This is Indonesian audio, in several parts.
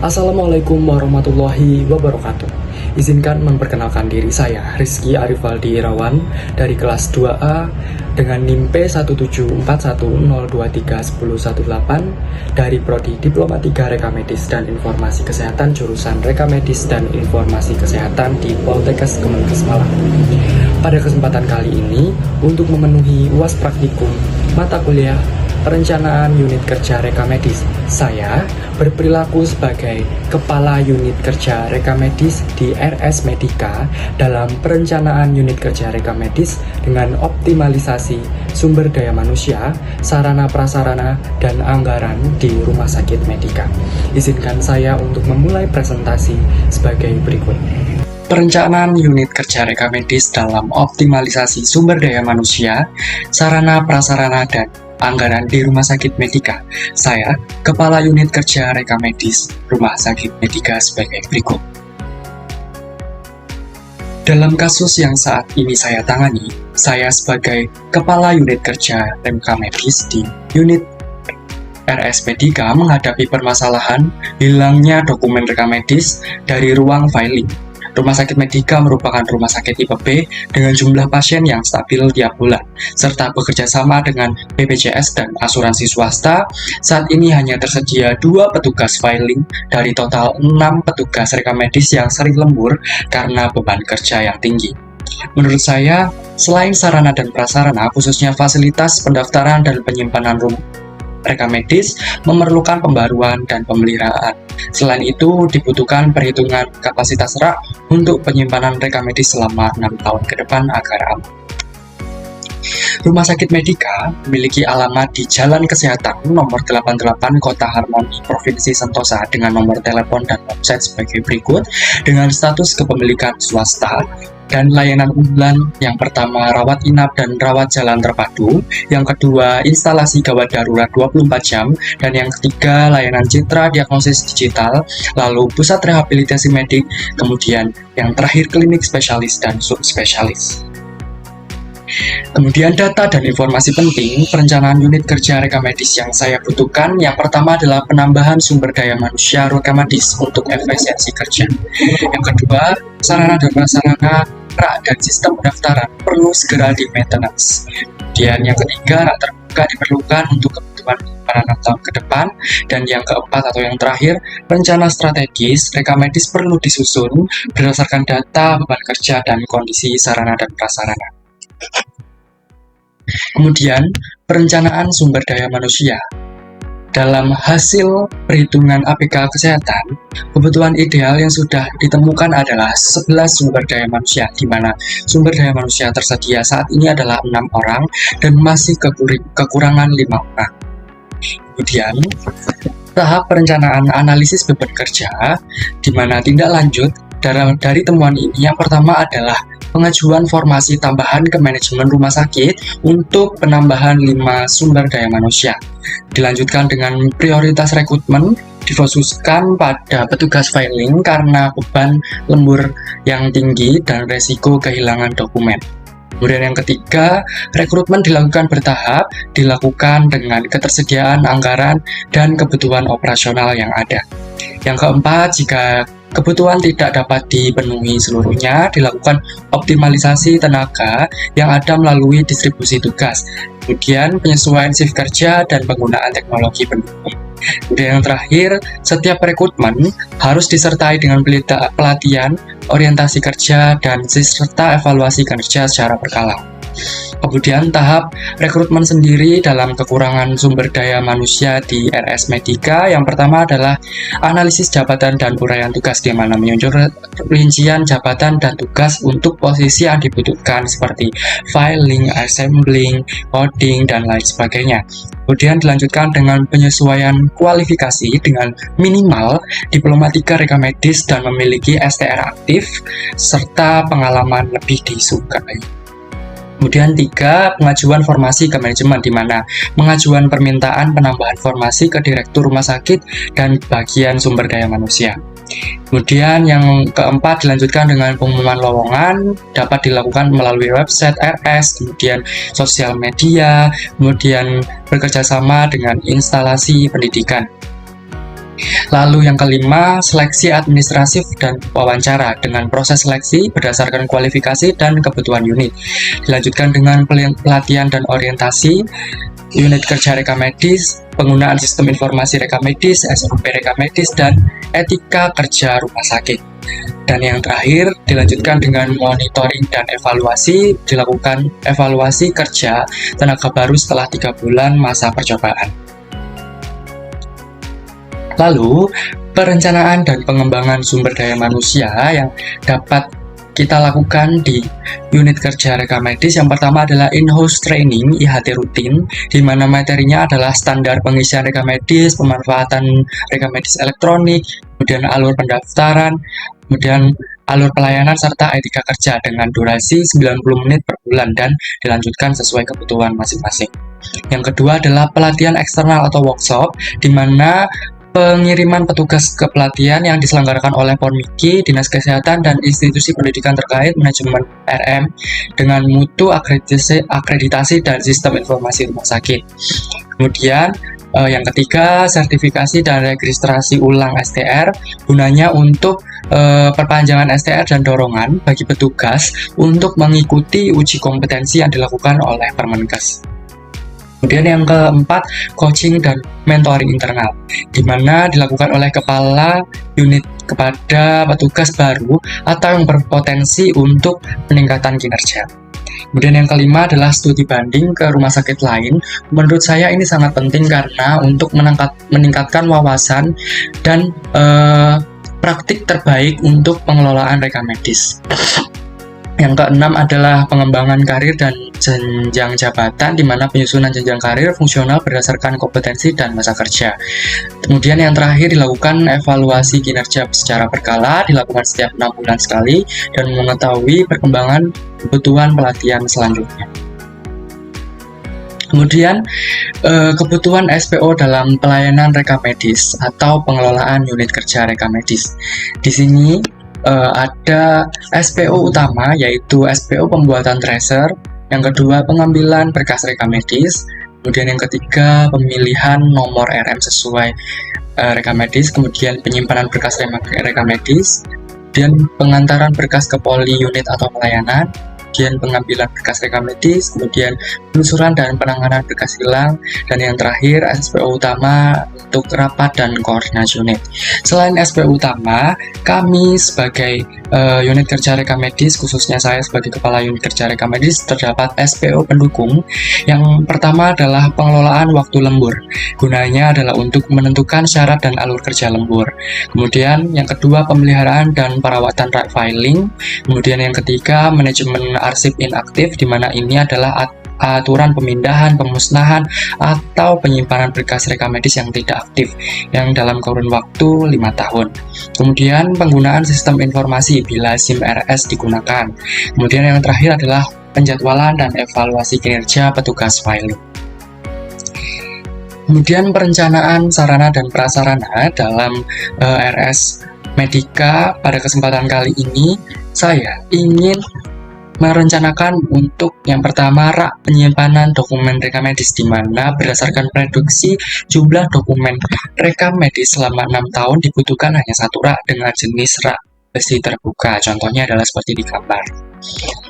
Assalamualaikum warahmatullahi wabarakatuh. Izinkan memperkenalkan diri saya, Rizky Arifaldi Irawan, dari kelas 2A dengan NIM P17410231018 dari Prodi Diploma 3 Reka Medis dan Informasi Kesehatan jurusan Reka Medis dan Informasi Kesehatan di Poltekkes Kemenkes Malang. Pada kesempatan kali ini, untuk memenuhi UAS praktikum mata kuliah Perencanaan Unit Kerja Reka Medis, saya berperilaku sebagai Kepala Unit Kerja Reka Medis di RS Medika dalam Perencanaan Unit Kerja Reka Medis dengan optimalisasi sumber daya manusia, sarana prasarana, dan anggaran di Rumah Sakit Medika. Izinkan saya untuk memulai presentasi sebagai berikut. Perencanaan unit kerja Reka Medis dalam optimalisasi sumber daya manusia, sarana prasarana, dan anggaran di Rumah Sakit Medika. Saya, Kepala Unit Kerja Reka Medis, Rumah Sakit Medika sebagai berikut. Dalam kasus yang saat ini saya tangani, saya sebagai Kepala Unit Kerja Reka Medis di unit RS Medika menghadapi permasalahan hilangnya dokumen reka medis dari ruang filing. Rumah Sakit Medika merupakan rumah sakit tipe B dengan jumlah pasien yang stabil tiap bulan, serta bekerja sama dengan BPJS dan asuransi swasta. Saat ini hanya tersedia 2 petugas filing dari total 6 petugas reka medis yang sering lembur karena beban kerja yang tinggi. Menurut saya, selain sarana dan prasarana, khususnya fasilitas pendaftaran dan penyimpanan reka medis memerlukan pembaruan dan pemeliharaan. Selain itu, dibutuhkan perhitungan kapasitas rak untuk penyimpanan reka medis selama 6 tahun ke depan agar aman. Rumah Sakit Medika memiliki alamat di Jalan Kesehatan nomor 88 Kota Harmoni, Provinsi Sentosa dengan nomor telepon dan website sebagai berikut dengan status kepemilikan swasta dan layanan unggulan yang pertama rawat inap dan rawat jalan terpadu, yang kedua instalasi gawat darurat 24 jam, dan yang ketiga layanan citra diagnosis digital, lalu pusat rehabilitasi medik, kemudian yang terakhir klinik spesialis dan subspesialis. Kemudian data dan informasi penting perencanaan unit kerja reka medis yang saya butuhkan. Yang pertama adalah penambahan sumber daya manusia reka medis untuk efisiensi kerja. Yang kedua, sarana dan prasarana rak dan sistem pendaftaran perlu segera di maintenance. Kemudian yang ketiga, rak terbuka diperlukan untuk kebutuhan penyimpanan 6 tahun ke depan. Dan yang keempat atau yang terakhir, rencana strategis reka medis perlu disusun berdasarkan data beban kerja dan kondisi sarana dan prasarana. Kemudian, perencanaan sumber daya manusia. Dalam hasil perhitungan APK Kesehatan, kebutuhan ideal yang sudah ditemukan adalah 11 sumber daya manusia, di mana sumber daya manusia tersedia saat ini adalah 6 orang dan masih kekurangan 5 orang. Kemudian, tahap perencanaan analisis beban kerja, di mana tindak lanjut dari temuan ini yang pertama adalah pengajuan formasi tambahan ke manajemen rumah sakit untuk penambahan 5 sumber daya manusia. Dilanjutkan dengan prioritas rekrutmen difokuskan pada petugas filing karena beban lembur yang tinggi dan resiko kehilangan dokumen. Kemudian yang ketiga, rekrutmen dilakukan bertahap, dilakukan dengan ketersediaan anggaran dan kebutuhan operasional yang ada. Yang keempat, jika kebutuhan tidak dapat dipenuhi seluruhnya, dilakukan optimalisasi tenaga yang ada melalui distribusi tugas. Kemudian penyesuaian shift kerja dan penggunaan teknologi pendukung. Kemudian yang terakhir, setiap rekrutmen harus disertai dengan pelatihan, orientasi kerja, dan serta evaluasi kerja secara berkala. Kemudian tahap rekrutmen sendiri dalam kekurangan sumber daya manusia di RS Medika. Yang pertama adalah analisis jabatan dan uraian tugas, di mana menunjuk rincian jabatan dan tugas untuk posisi yang dibutuhkan seperti filing, assembling, coding, dan lain sebagainya. Kemudian dilanjutkan dengan penyesuaian kualifikasi dengan minimal diploma 3 reka medis dan memiliki STR aktif serta pengalaman lebih disukai. Kemudian 3, pengajuan formasi ke manajemen, di mana pengajuan permintaan penambahan formasi ke direktur rumah sakit dan bagian sumber daya manusia. Kemudian yang keempat dilanjutkan dengan pengumuman lowongan dapat dilakukan melalui website RS, kemudian sosial media, kemudian bekerjasama dengan instalasi pendidikan. Lalu yang kelima, seleksi administratif dan wawancara dengan proses seleksi berdasarkan kualifikasi dan kebutuhan unit. Dilanjutkan dengan pelatihan dan orientasi unit kerja rekam medis, penggunaan sistem informasi rekam medis, SOP rekam medis, dan etika kerja rumah sakit. Dan yang terakhir, dilanjutkan dengan monitoring dan evaluasi, dilakukan evaluasi kerja tenaga baru setelah 3 bulan masa percobaan. Lalu, perencanaan dan pengembangan sumber daya manusia yang dapat kita lakukan di unit kerja rekam medis. Yang pertama adalah in-house training IHT rutin, di mana materinya adalah standar pengisian rekam medis, pemanfaatan rekam medis elektronik, kemudian alur pendaftaran, kemudian alur pelayanan, serta etika kerja dengan durasi 90 menit per bulan dan dilanjutkan sesuai kebutuhan masing-masing. Yang kedua adalah pelatihan eksternal atau workshop, di mana pengiriman petugas ke pelatihan yang diselenggarakan oleh Ponmiki, Dinas Kesehatan, dan institusi pendidikan terkait manajemen RM dengan mutu akreditasi dan sistem informasi rumah sakit. Kemudian yang ketiga, sertifikasi dan registrasi ulang STR, gunanya untuk perpanjangan STR dan dorongan bagi petugas untuk mengikuti uji kompetensi yang dilakukan oleh Permenkes. Kemudian yang keempat, coaching dan mentoring internal, di mana dilakukan oleh kepala unit kepada petugas baru atau yang berpotensi untuk peningkatan kinerja. Kemudian yang kelima adalah studi banding ke rumah sakit lain. Menurut saya ini sangat penting karena untuk meningkatkan wawasan dan praktik terbaik untuk pengelolaan rekam medis. Yang keenam adalah pengembangan karir dan jenjang jabatan, di mana penyusunan jenjang karir fungsional berdasarkan kompetensi dan masa kerja. Kemudian yang terakhir, dilakukan evaluasi kinerja secara berkala, dilakukan setiap 6 bulan sekali, dan mengetahui perkembangan kebutuhan pelatihan selanjutnya. Kemudian kebutuhan SPO dalam pelayanan rekam medis atau pengelolaan unit kerja rekam medis. Di sini ada SPO utama, yaitu SPO pembuatan tracer, yang kedua pengambilan berkas rekam medis, kemudian yang ketiga pemilihan nomor RM sesuai rekam medis, kemudian penyimpanan berkas rekam medis, kemudian pengantaran berkas ke poli unit atau pelayanan, kemudian pengambilan berkas rekam medis, kemudian penelusuran dan penanganan berkas hilang, dan yang terakhir SPO utama untuk rapat dan koordinasi unit. Selain SPO utama, kami sebagai unit kerja rekam medis, khususnya saya sebagai kepala unit kerja rekam medis, terdapat SPO pendukung. Yang pertama adalah pengelolaan waktu lembur. Gunanya adalah untuk menentukan syarat dan alur kerja lembur. Kemudian yang kedua, pemeliharaan dan perawatan right filing. Kemudian yang ketiga, manajemen arsip inaktif, di mana ini adalah aturan pemindahan, pemusnahan, atau penyimpanan berkas rekam medis yang tidak aktif yang dalam kurun waktu 5 tahun. Kemudian penggunaan sistem informasi bila SIM RS digunakan. Kemudian yang terakhir adalah penjadwalan dan evaluasi kinerja petugas filing. Kemudian perencanaan sarana dan prasarana dalam RS Medika. Pada kesempatan kali ini saya ingin merencanakan untuk yang pertama rak penyimpanan dokumen rekam medis, di mana berdasarkan prediksi jumlah dokumen rekam medis selama 6 tahun dibutuhkan hanya 1 rak dengan jenis rak besi terbuka. Contohnya adalah seperti di gambar.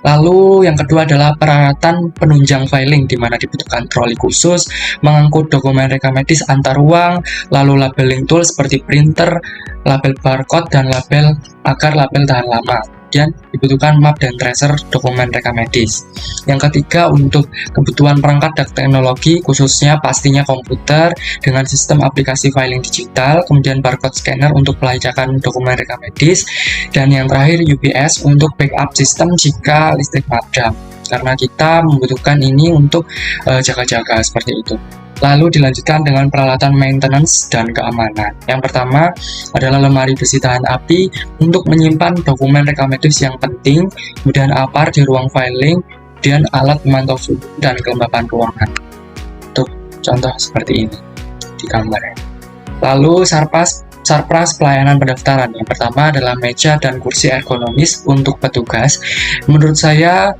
Lalu yang kedua adalah peralatan penunjang filing, di mana dibutuhkan troli khusus mengangkut dokumen rekam medis antar ruang, lalu labeling tool seperti printer, label barcode, dan label agar label tahan lama. Kemudian dibutuhkan map dan tracer dokumen rekam medis. Yang ketiga, untuk kebutuhan perangkat dan teknologi, khususnya pastinya komputer dengan sistem aplikasi filing digital, kemudian barcode scanner untuk pelacakan dokumen rekam medis, dan yang terakhir UPS untuk backup sistem jika listrik padam, karena kita membutuhkan ini untuk jaga-jaga seperti itu. Lalu dilanjutkan dengan peralatan maintenance dan keamanan. Yang pertama adalah lemari besi tahan api untuk menyimpan dokumen rekam medis yang penting, kemudian APAR di ruang filing, kemudian alat pemantau suhu dan kelembapan ruangan. Untuk contoh seperti ini di gambar. Lalu sarpras pelayanan pendaftaran. Yang pertama adalah meja dan kursi ergonomis untuk petugas. Menurut saya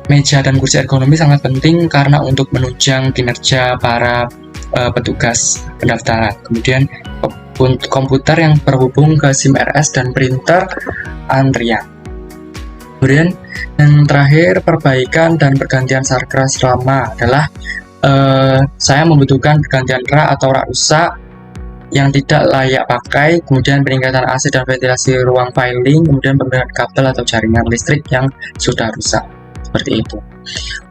meja dan kursi ergonomi sangat penting karena untuk menunjang kinerja para petugas pendaftaran. Kemudian komputer yang terhubung ke SIM RS dan printer antrian. Kemudian yang terakhir, perbaikan dan pergantian sarkras lama adalah saya membutuhkan pergantian rak atau rak rusak yang tidak layak pakai, kemudian peningkatan AC dan ventilasi ruang filing, kemudian pembedahan kabel atau jaringan listrik yang sudah rusak. Seperti itu.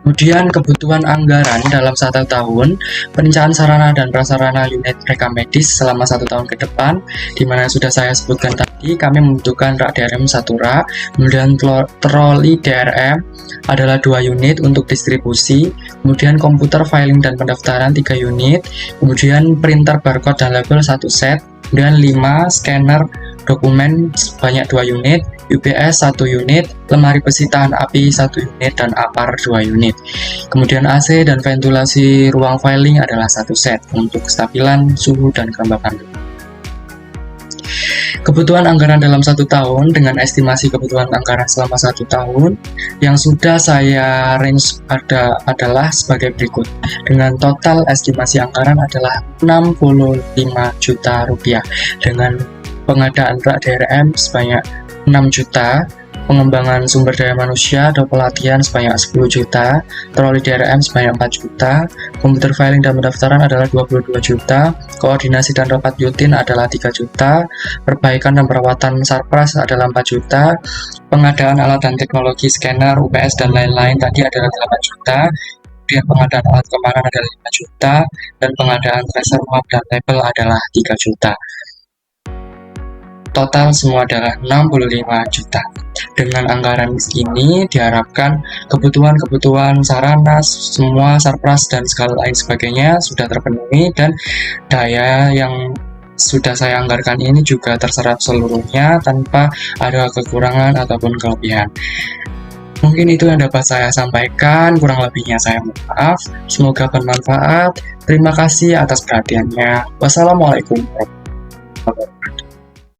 Kemudian kebutuhan anggaran dalam 1 tahun, perencanaan sarana dan prasarana unit rekam medis selama 1 tahun ke depan, di mana sudah saya sebutkan tadi, kami membutuhkan rak DRM 1 rak, kemudian troli DRM adalah 2 unit untuk distribusi, kemudian komputer filing dan pendaftaran 3 unit, kemudian printer barcode dan label 1 set, kemudian 5 scanner dokumen sebanyak 2 unit, UPS 1 unit, lemari besi tahan api 1 unit, dan APAR 2 unit. Kemudian AC dan ventilasi ruang filing adalah 1 set untuk kestabilan suhu dan kelembapan. Kebutuhan anggaran dalam 1 tahun dengan estimasi kebutuhan anggaran selama 1 tahun yang sudah saya range adalah sebagai berikut. Dengan total estimasi anggaran adalah 65 juta rupiah dengan pengadaan rak DRM sebanyak 6 juta, pengembangan sumber daya manusia atau pelatihan sebanyak 10 juta, troli DRM sebanyak 4 juta, komputer filing dan pendaftaran adalah 22 juta, koordinasi dan rapat rutin adalah 3 juta, perbaikan dan perawatan sarpras adalah 4 juta, pengadaan alat dan teknologi scanner, UPS dan lain-lain tadi adalah 8 juta, kemudian pengadaan alat kemaran adalah 5 juta, dan pengadaan tracer map dan label adalah 3 juta. Total semua adalah 65 juta. Dengan anggaran ini diharapkan kebutuhan sarana, semua sarpras dan segala lain sebagainya sudah terpenuhi dan daya yang sudah saya anggarkan ini juga terserap seluruhnya tanpa ada kekurangan ataupun kelebihan. Mungkin itu yang dapat saya sampaikan, kurang lebihnya saya mohon maaf. Semoga bermanfaat. Terima kasih atas perhatiannya. Wassalamualaikum warahmatullahi wabarakatuh.